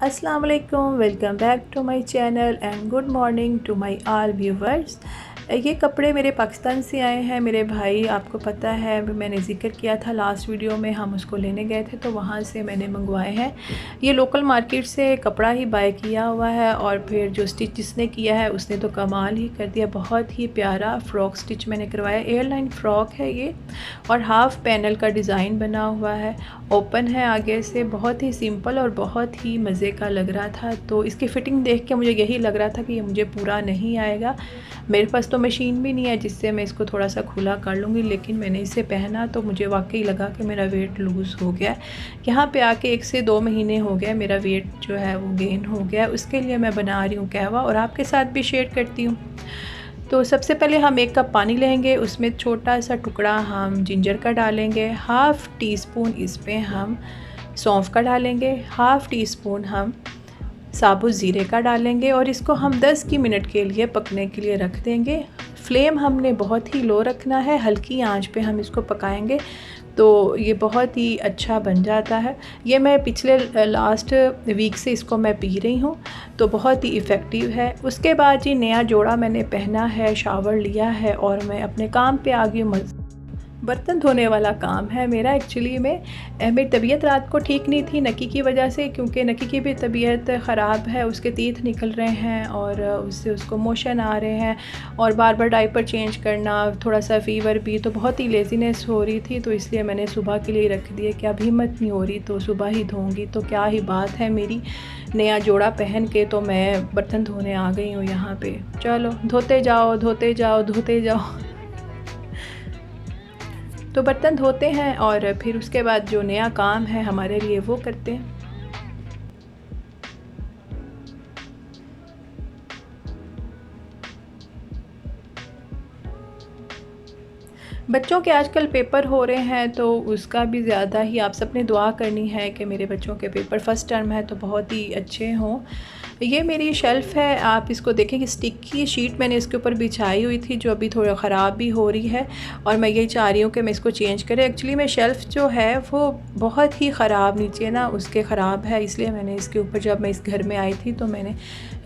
अस्सलाम वालेकुम, welcome back to my channel and good morning to my all viewers. ये कपड़े मेरे पाकिस्तान से आए हैं। मेरे भाई, आपको पता है मैंने ज़िक्र किया था लास्ट वीडियो में, हम उसको लेने गए थे तो वहाँ से मैंने मंगवाए हैं। ये लोकल मार्केट से कपड़ा ही बाय किया हुआ है और फिर जो स्टिच जिसने किया है उसने तो कमाल ही कर दिया। बहुत ही प्यारा फ़्रॉक स्टिच मैंने करवाया। एयरलाइन फ़्रॉक है ये और हाफ़ पैनल का डिज़ाइन बना हुआ है, ओपन है आगे से, बहुत ही सिंपल और बहुत ही मज़े का लग रहा था। तो इसकी फ़िटिंग देख के मुझे यही लग रहा था कि ये मुझे पूरा नहीं आएगा। मेरे पास तो मशीन भी नहीं है जिससे मैं इसको थोड़ा सा खुला कर लूँगी, लेकिन मैंने इसे पहना तो मुझे वाकई लगा कि मेरा वेट लूज़ हो गया। यहाँ पे आके 1 से 2 महीने हो गए मेरा वेट जो है वो गेन हो गया। उसके लिए मैं बना रही हूँ कहवा और आपके साथ भी शेयर करती हूँ। तो सबसे पहले हम 1 कप पानी लेंगे, उसमें छोटा सा टुकड़ा हम जिंजर का डालेंगे, हाफ़ टी स्पून इसमें हम सौंफ का डालेंगे, हाफ़ टी स्पून हम साबुत ज़ीरे का डालेंगे और इसको हम 10 मिनट के लिए पकने के लिए रख देंगे। फ्लेम हमने बहुत ही लो रखना है, हल्की आंच पे हम इसको पकाएंगे तो ये बहुत ही अच्छा बन जाता है। ये मैं पिछले लास्ट वीक से इसको मैं पी रही हूँ तो बहुत ही इफ़ेक्टिव है। उसके बाद ये नया जोड़ा मैंने पहना है, शावर लिया है और मैं अपने काम पे आ गई हूँ। बर्तन धोने वाला काम है मेरा। एक्चुअली में मेरी तबीयत रात को ठीक नहीं थी नकी की वजह से, क्योंकि नकी की भी तबीयत ख़राब है, उसके तीत निकल रहे हैं और उससे उसको मोशन आ रहे हैं और बार बार डायपर चेंज करना, थोड़ा सा फ़ीवर भी, तो बहुत ही लेज़ीनेस हो रही थी। तो इसलिए मैंने सुबह के लिए रख दिया कि अब हिम्मत नहीं हो रही तो सुबह ही धोऊँगी। तो क्या ही बात है मेरी, नया जोड़ा पहन के तो मैं बर्तन धोने आ गई हूँ यहाँ पर। चलो धोते जाओ धोते जाओ धोते जाओ। तो बर्तन धोते हैं और फिर उसके बाद जो नया काम है हमारे लिए वो करते हैं। बच्चों के आजकल पेपर हो रहे हैं तो उसका भी ज़्यादा ही आप सबने दुआ करनी है कि मेरे बच्चों के पेपर फ़र्स्ट टर्म है तो बहुत ही अच्छे हों। ये मेरी शेल्फ़ है, आप इसको देखें कि स्टिक की शीट मैंने इसके ऊपर बिछाई हुई थी जो अभी थोड़ा ख़राब भी हो रही है और मैं यही चाह रही हूँ कि मैं इसको चेंज करें। एक्चुअली मैं शेल्फ़ जो है वो बहुत ही ख़राब, नीचे ना उसके ख़राब है, इसलिए मैंने इसके ऊपर, जब मैं इस घर में आई थी तो मैंने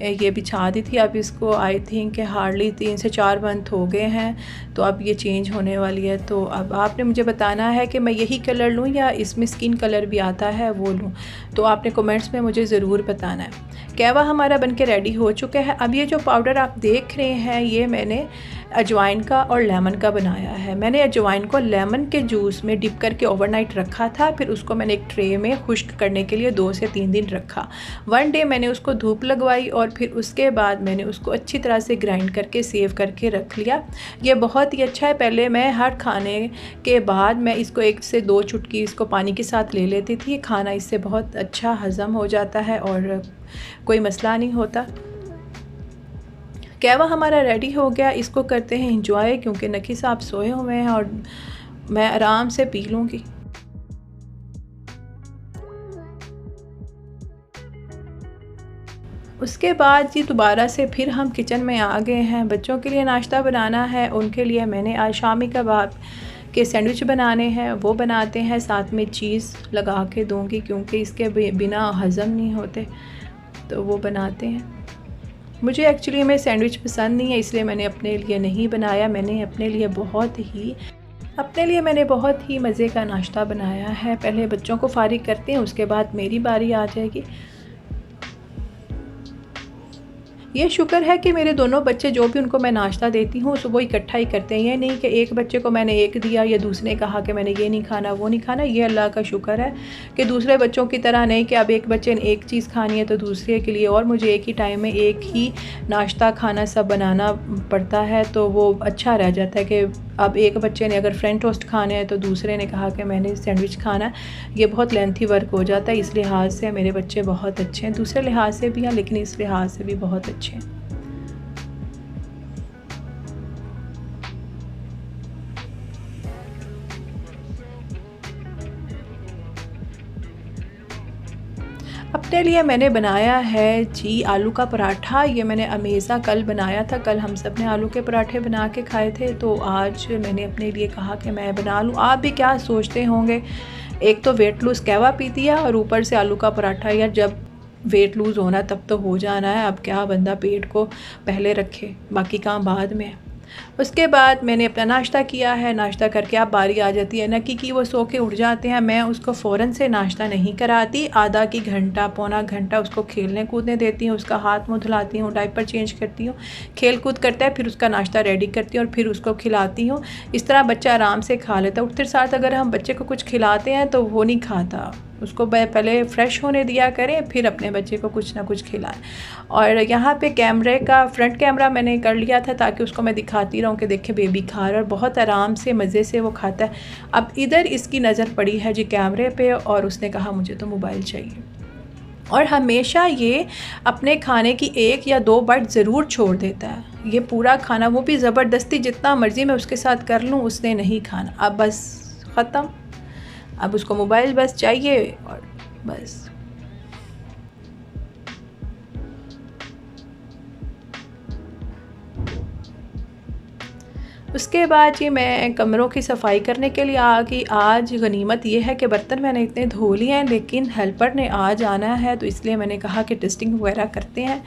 ये बिछा दी थी। अब इसको आई थिंक हार्डली 3 से 4 मंथ हो गए हैं तो अब ये चेंज होने वाली है। तो अब आपने मुझे बताना है कि मैं यही कलर लूँ या इसमें स्किन कलर भी आता है वो लूँ, तो आपने कमेंट्स में मुझे ज़रूर बताना है। कहवा हमारा बनके रेडी हो चुका है। अब ये जो पाउडर आप देख रहे हैं ये मैंने अजवाइन का और लेमन का बनाया है। मैंने अजवाइन को लेमन के जूस में डिप करके ओवरनाइट रखा था, फिर उसको मैंने एक ट्रे में खुश्क करने के लिए 2 से 3 दिन रखा। 1 डे मैंने उसको धूप लगवाई और फिर उसके बाद मैंने उसको अच्छी तरह से ग्राइंड करके सेव करके रख लिया। ये बहुत ही अच्छा है। पहले मैं हर खाने के बाद मैं इसको 1 से 2 चुटकी इसको पानी के साथ ले लेती थी। खाना इससे बहुत अच्छा हज़म हो जाता है और कोई मसला नहीं होता। कहवा हमारा रेडी हो गया, इसको करते हैं एंजॉय, क्योंकि नकी साहब सोए हुए हैं और मैं आराम से पी लूँगी। उसके बाद जी दोबारा से फिर हम किचन में आ गए हैं। बच्चों के लिए नाश्ता बनाना है, उनके लिए मैंने आज शामी कबाब के सैंडविच बनाने हैं, वो बनाते हैं। साथ में चीज़ लगा के दूँगी क्योंकि इसके बिना हज़म नहीं होते, तो वो बनाते हैं। मुझे एक्चुअली में सैंडविच पसंद नहीं है इसलिए मैंने अपने लिए नहीं बनाया। मैंने अपने लिए बहुत ही मज़े का नाश्ता बनाया है। पहले बच्चों को फारिग करते हैं, उसके बाद मेरी बारी आ जाएगी। ये शुक्र है कि मेरे दोनों बच्चे जो भी उनको मैं नाश्ता देती हूँ सुबह इकट्ठा ही करते हैं। ये नहीं कि एक बच्चे को मैंने एक दिया या दूसरे ने कहा कि मैंने ये नहीं खाना वो नहीं खाना। ये अल्लाह का शुक्र है कि दूसरे बच्चों की तरह नहीं कि अब एक बच्चे ने एक चीज़ खानी है तो दूसरे के लिए और मुझे एक ही टाइम में एक ही नाश्ता खाना सब बनाना पड़ता है, तो वो अच्छा रह जाता है कि अब एक बच्चे ने अगर फ्रेंच टोस्ट खाने हैं तो दूसरे ने कहा कि मैंने सैंडविच खाना। ये बहुत लेंथी वर्क हो जाता है। इस लिहाज से मेरे बच्चे बहुत अच्छे हैं, दूसरे लिहाज से भी हैं लेकिन इस लिहाज से भी बहुत अच्छे हैं। अपने लिए मैंने बनाया है जी आलू का पराठा। ये मैंने अमेज़ा कल बनाया था, कल हम सब ने आलू के पराठे बना के खाए थे, तो आज मैंने अपने लिए कहा कि मैं बना लूँ। आप भी क्या सोचते होंगे, एक तो वेट लूज़ कहवा पी दिया और ऊपर से आलू का पराठा। यार जब वेट लूज़ होना तब तो हो जाना है, अब क्या बंदा पेट को पहले रखे, बाकी काम बाद में है। उसके बाद मैंने अपना नाश्ता किया है। नाश्ता करके अब बारी आ जाती है नकी की, वो सो के उठ जाते हैं। मैं उसको फ़ौरन से नाश्ता नहीं कराती, आधा की घंटा पौना घंटा उसको खेलने कूदने देती हूँ, उसका हाथ मुँह धुलाती हूँ, डायपर चेंज करती हूँ, खेल कूद करता है, फिर उसका नाश्ता रेडी करती हूँ और फिर उसको खिलाती हूँ। इस तरह बच्चा आराम से खा लेता है। उठते साथ अगर हम बच्चे को कुछ खिलाते हैं तो वो नहीं खाता, उसको पहले फ़्रेश होने दिया करें, फिर अपने बच्चे को कुछ ना कुछ खिलाएं। और यहाँ पे कैमरे का फ्रंट कैमरा मैंने कर लिया था ताकि उसको मैं दिखाती रहूँ कि देखे बेबी खा रहा है, और बहुत आराम से मज़े से वो खाता है। अब इधर इसकी नज़र पड़ी है जी कैमरे पे और उसने कहा मुझे तो मोबाइल चाहिए। और हमेशा ये अपने खाने की 1 या 2 बाइट ज़रूर छोड़ देता है। ये पूरा खाना, वो भी ज़बरदस्ती, जितना मर्ज़ी मैं उसके साथ कर लूँ उसने नहीं खाना। अब बस ख़त्म, अब उसको मोबाइल बस चाहिए और बस। उसके बाद ये मैं कमरों की सफाई करने के लिए आ गई। आज गनीमत ये है कि बर्तन मैंने इतने धो लिए हैं, लेकिन हेल्पर ने आज आना है तो इसलिए मैंने कहा कि टेस्टिंग वगैरह करते हैं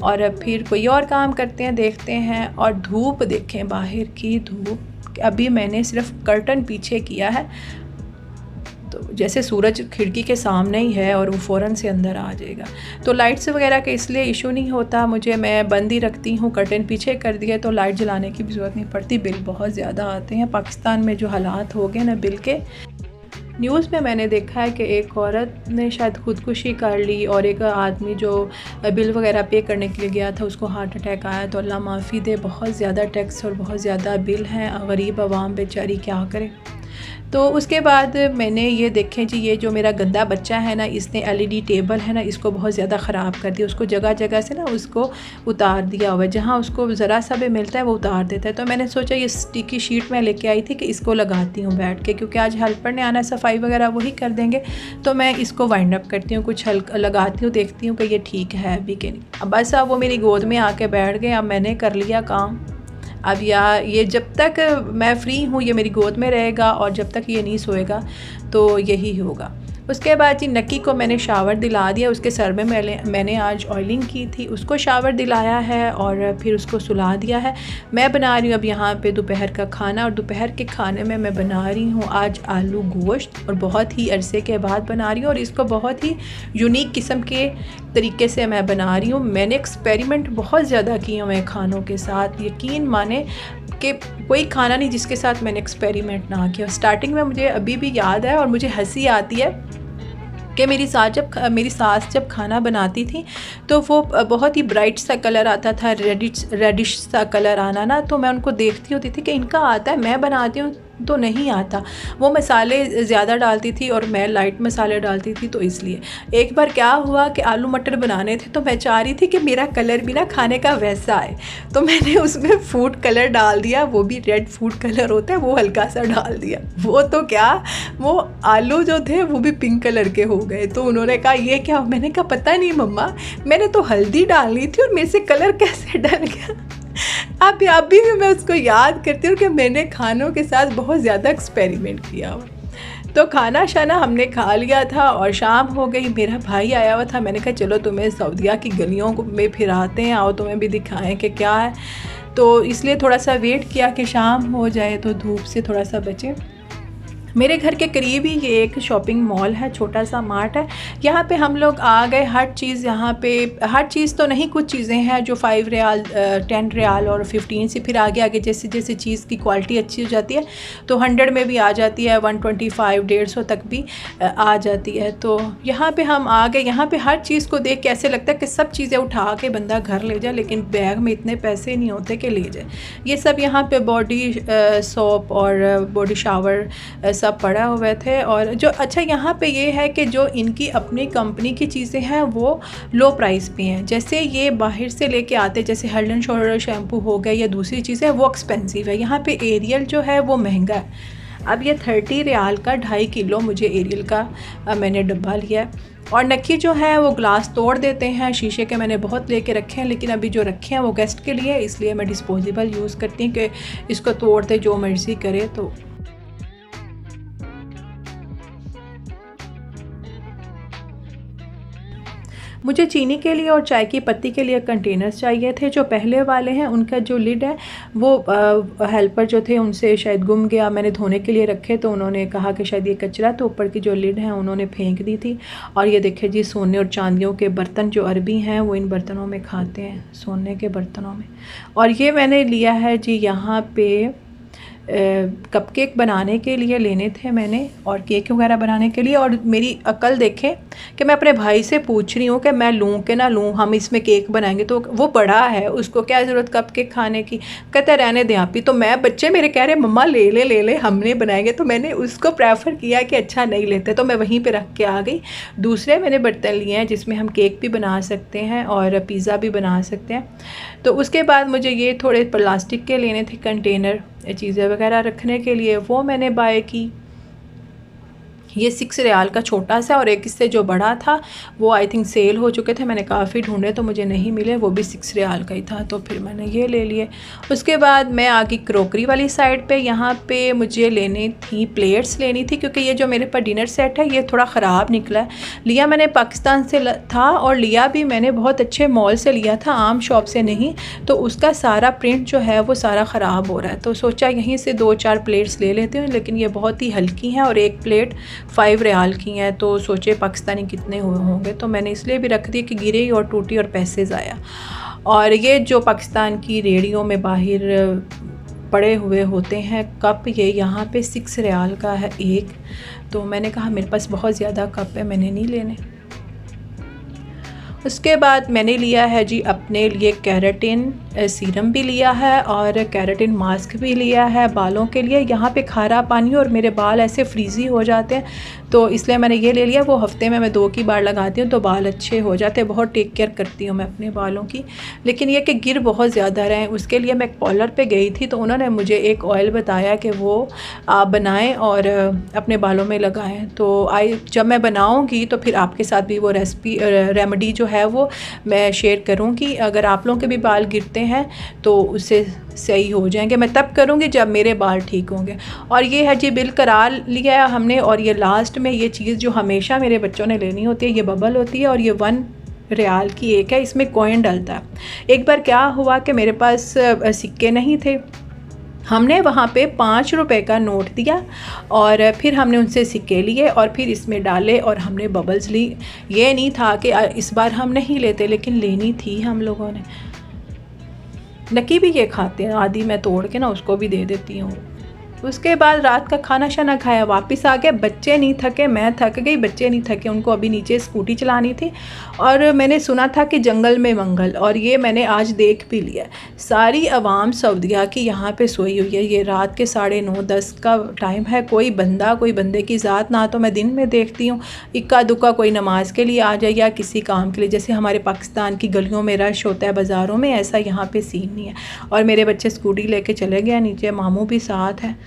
और फिर कोई और काम करते हैं, देखते हैं। और धूप देखें, बाहर की धूप, अभी मैंने सिर्फ कर्टन पीछे किया है तो जैसे सूरज खिड़की के सामने ही है और वो फ़ौरन से अंदर आ जाएगा। तो लाइट्स वगैरह का इसलिए इशू नहीं होता मुझे, मैं बंद ही रखती हूँ, कर्टन पीछे कर दिए तो लाइट जलाने की भी ज़रूरत नहीं पड़ती। बिल बहुत ज़्यादा आते हैं पाकिस्तान में, जो हालात हो गए ना बिल के। न्यूज़ में मैंने देखा है कि एक औरत ने शायद ख़ुदकुशी कर ली और एक आदमी जो बिल वगैरह पे करने के लिए गया था उसको हार्ट अटैक आया। तो अल्लाह माफ़ी दे, बहुत ज़्यादा टैक्स और बहुत ज़्यादा बिल हैं, गरीब आवाम बेचारी क्या करे। तो उसके बाद मैंने ये देखें जी, ये जो मेरा गंदा बच्चा है ना, इसने एलईडी टेबल है ना, इसको बहुत ज़्यादा ख़राब कर दिया। उसको जगह जगह से ना उसको उतार दिया हुआ है, जहाँ उसको ज़रा सा भी मिलता है वो उतार देता है। तो मैंने सोचा ये स्टिकी शीट मैं लेके आई थी कि इसको लगाती हूँ बैठ के, क्योंकि आज हेल्पर ने आना, सफाई वगैरह वही कर देंगे। तो मैं इसको वाइंड अप करती हूँ, कुछ हल्का लगाती हूँ, देखती हूँ कि ये ठीक है अभी कि नहीं। अब बस अब वो मेरी गोद में आके बैठ गए, अब मैंने कर लिया काम। अब ये जब तक मैं फ़्री हूँ ये मेरी गोद में रहेगा और जब तक ये नहीं सोएगा तो यही होगा। उसके बाद जी नक्की को मैंने शावर दिला दिया, उसके सर में मैंने आज ऑयलिंग की थी, उसको शावर दिलाया है और फिर उसको सुला दिया है। मैं बना रही हूँ अब यहाँ पे दोपहर का खाना, और दोपहर के खाने में मैं बना रही हूँ आज आलू गोश्त, और बहुत ही अरसे के बाद बना रही हूँ और इसको बहुत ही यूनिक किस्म के तरीके से मैं बना रही हूँ। मैंने एक्सपेरिमेंट बहुत ज़्यादा किए हुए खानों के साथ, यकीन माने कि कोई खाना नहीं जिसके साथ मैंने एक्सपेरिमेंट ना किया। स्टार्टिंग में मुझे अभी भी याद है और मुझे हंसी आती है कि मेरी सास जब खाना बनाती थी तो वो बहुत ही ब्राइट सा कलर आता था, रेडिश सा कलर आना ना, तो मैं उनको देखती होती थी कि इनका आता है, मैं बनाती हूँ तो नहीं आता। वो मसाले ज़्यादा डालती थी और मैं लाइट मसाले डालती थी, तो इसलिए एक बार क्या हुआ कि आलू मटर बनाने थे तो मैं चाह रही थी कि मेरा कलर भी ना खाने का वैसा आए, तो मैंने उसमें फूड कलर डाल दिया, वो भी रेड फूड कलर होता है, वो हल्का सा डाल दिया। वो तो क्या, वो आलू जो थे वो भी पिंक कलर के हो गए। तो उन्होंने कहा ये क्या, मैंने कहा पता नहीं मम्मा, मैंने तो हल्दी डालनी थी और मेरे से कलर कैसे डल गया। अभी भी मैं उसको याद करती हूँ कि मैंने खानों के साथ बहुत ज़्यादा एक्सपेरिमेंट किया हुआ। तो खाना शाना हमने खा लिया था और शाम हो गई, मेरा भाई आया हुआ था, मैंने कहा चलो तुम्हें सऊदीया की गलियों में फिराते हैं, आओ तुम्हें भी दिखाएं कि क्या है। तो इसलिए थोड़ा सा वेट किया कि शाम हो जाए तो धूप से थोड़ा सा बचे। मेरे घर के करीब ही ये एक शॉपिंग मॉल है, छोटा सा मार्ट है, यहाँ पे हम लोग आ गए। हर चीज़ यहाँ पे, हर चीज़ तो नहीं, कुछ चीज़ें हैं जो 5 रियाल 10 रियाल और 15 से फिर आगे आगे जैसे जैसे चीज़ की क्वालिटी अच्छी हो जाती है तो 100 में भी आ जाती है, 125 150 तक भी आ जाती है। तो यहाँ पे हम आ गए। यहाँ पे हर चीज़ को देख के ऐसे लगता है कि सब चीज़ें उठा के बंदा घर ले जाए, लेकिन बैग में इतने पैसे नहीं होते कि ले जाए। ये सब यहाँ पे बॉडी सोप और बॉडी शावर सब पड़ा हुए थे। और जो अच्छा यहाँ पे ये है कि जो इनकी अपनी कंपनी की चीज़ें हैं वो लो प्राइस पे हैं। जैसे ये बाहर से लेके आते, जैसे हेड एंड शोल्डर शैम्पू हो गया या दूसरी चीज़ें, वो एक्सपेंसिव है। यहाँ पे एरियल जो है वो महंगा है। अब ये 30 रियाल का 2.5 किलो मुझे एरियल का मैंने डब्बा लिया है। और नक्की जो है वो ग्लास तोड़ देते हैं, शीशे के मैंने बहुत लेके रखे हैं, लेकिन अभी जो रखे हैं वो गेस्ट के लिए, इसलिए मैं डिस्पोजेबल यूज़ करती हूँ कि इसको तोड़ते जो मर्ज़ी करे। तो मुझे चीनी के लिए और चाय की पत्ती के लिए कंटेनर्स चाहिए थे। जो पहले वाले हैं उनका जो लिड है वो हेल्पर जो थे उनसे शायद गुम गया, मैंने धोने के लिए रखे तो उन्होंने कहा कि शायद ये कचरा, तो ऊपर की जो लिड है उन्होंने फेंक दी थी। और ये देखिए जी, सोने और चांदियों के बर्तन जो अरबी हैं वो इन बर्तनों में खाते हैं, सोने के बर्तनों में। और ये मैंने लिया है जी यहाँ पे कपकेक बनाने के लिए लेने थे मैंने, और केक वगैरह बनाने के लिए। और मेरी अकल देखें कि मैं अपने भाई से पूछ रही हूँ कि मैं लूँ कि ना लूँ, हम इसमें केक बनाएंगे। तो वो बड़ा है, उसको क्या ज़रूरत कपकेक खाने की, कहते रहने दें आप ही। तो मैं, बच्चे मेरे कह रहे मम्मा ले ले हमने बनाएंगे, तो मैंने उसको प्रेफर किया कि अच्छा नहीं लेते, तो मैं वहीं पर रख के आ गई। दूसरे मैंने बर्तन लिए हैं जिसमें हम केक भी बना सकते हैं और पिज़्ज़ा भी बना सकते हैं। तो उसके बाद मुझे ये थोड़े प्लास्टिक के लेने थे कंटेनर चीज़ें वगैरह रखने के लिए, वो मैंने बाय की। ये 6 रियाल का छोटा सा, और एक इससे जो बड़ा था वो आई थिंक सेल हो चुके थे, मैंने काफ़ी ढूंढे तो मुझे नहीं मिले, वो भी 6 रियाल का ही था, तो फिर मैंने ये ले लिए। उसके बाद मैं आ गई क्रोकरी वाली साइड पे। यहाँ पे मुझे लेनी थी प्लेट्स लेनी थी, क्योंकि ये जो मेरे पास डिनर सेट है ये थोड़ा ख़राब निकला है। लिया मैंने पाकिस्तान से था, और लिया भी मैंने बहुत अच्छे मॉल से लिया था, आम शॉप से नहीं। तो उसका सारा प्रिंट जो है वो सारा ख़राब हो रहा है, तो सोचा यहीं से 2-4 प्लेट्स ले लेते हैं। लेकिन ये बहुत ही हल्की हैं और एक प्लेट 5 रियाल की हैं, तो सोचे पाकिस्तानी कितने हुए होंगे, तो मैंने इसलिए भी रख दी कि गिरे और टूटी और पैसे ज़ाया। और ये जो पाकिस्तान की रेडियो में बाहर पड़े हुए होते हैं कप, ये यहाँ पे 6 रियाल का है एक, तो मैंने कहा मेरे पास बहुत ज़्यादा कप है, मैंने नहीं लेने। उसके बाद मैंने लिया है जी अपने लिए केराटिन सीरम भी लिया है और केराटिन मास्क भी लिया है बालों के लिए। यहाँ पे खारा पानी और मेरे बाल ऐसे फ्रीज़ी हो जाते हैं, तो इसलिए मैंने ये ले लिया। वो हफ्ते में मैं 2 की बार लगाती हूँ तो बाल अच्छे हो जाते हैं, बहुत टेक केयर करती हूँ मैं अपने बालों की। लेकिन ये कि गिर बहुत ज़्यादा रहे, उसके लिए मैं एक पार्लर पे गई थी, तो उन्होंने मुझे एक ऑयल बताया कि वो आप बनाएं और अपने बालों में लगाएं। तो जब मैं बनाऊँगी तो फिर आपके साथ भी वो रेमेडी जो है वो मैं शेयर करूँगी। अगर आप लोगों के भी बाल गिरते हैं तो उससे सही हो जाएंगे। मैं तब करूँगी जब मेरे बाल ठीक होंगे। और ये है जी बिल करार लिया हमने। और ये लास्ट में ये चीज़ जो हमेशा मेरे बच्चों ने लेनी होती है, ये बबल होती है, और ये 1 रियाल की एक है, इसमें कॉइन डलता है। एक बार क्या हुआ कि मेरे पास सिक्के नहीं थे, हमने वहाँ पे 5 रुपए का नोट दिया और फिर हमने उनसे सिक्के लिए और फिर इसमें डाले और हमने बबल्स ली। ये नहीं था कि इस बार हम नहीं लेते, लेकिन लेनी थी हम लोगों ने। नकी भी ये खाते हैं, आधी मैं तोड़ के ना उसको भी दे देती हूँ। उसके बाद रात का खाना शाना खाया, वापस आ गए। बच्चे नहीं थके, मैं थक गई, बच्चे नहीं थके, उनको अभी नीचे स्कूटी चलानी थी। और मैंने सुना था कि जंगल में मंगल, और ये मैंने आज देख भी लिया। सारी आवाम सऊदीया की यहाँ पे सोई हुई है। ये रात के 9:30-10 का टाइम है। कोई बंदे की ज़ात ना तो मैं दिन में देखती हूँ, इक्का दुक्का कोई नमाज के लिए आ जाए या किसी काम के लिए। जैसे हमारे पाकिस्तान की गलियों में रश होता है बाज़ारों में, ऐसा यहाँ पे सीन नहीं है। और मेरे बच्चे स्कूटी लेके चले गए नीचे, मामू भी साथ हैं।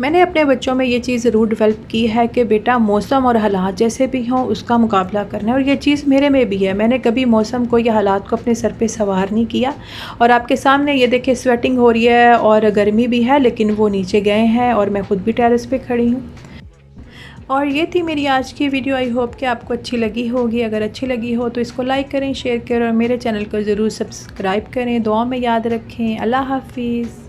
मैंने अपने बच्चों में ये चीज़ ज़रूर डेवलप की है कि बेटा मौसम और हालात जैसे भी हों उसका मुकाबला करना है, और ये चीज़ मेरे में भी है। मैंने कभी मौसम को या हालात को अपने सर पे सवार नहीं किया। और आपके सामने ये देखिए स्वेटिंग हो रही है और गर्मी भी है, लेकिन वो नीचे गए हैं और मैं ख़ुद भी टेरेस पे खड़ी हूँ। और ये थी मेरी आज की वीडियो। आई होप कि आपको अच्छी लगी होगी। अगर अच्छी लगी हो तो इसको लाइक करें, शेयर करें और मेरे चैनल को ज़रूर सब्सक्राइब करें। दुआ में याद रखें। अल्लाह हाफिज़।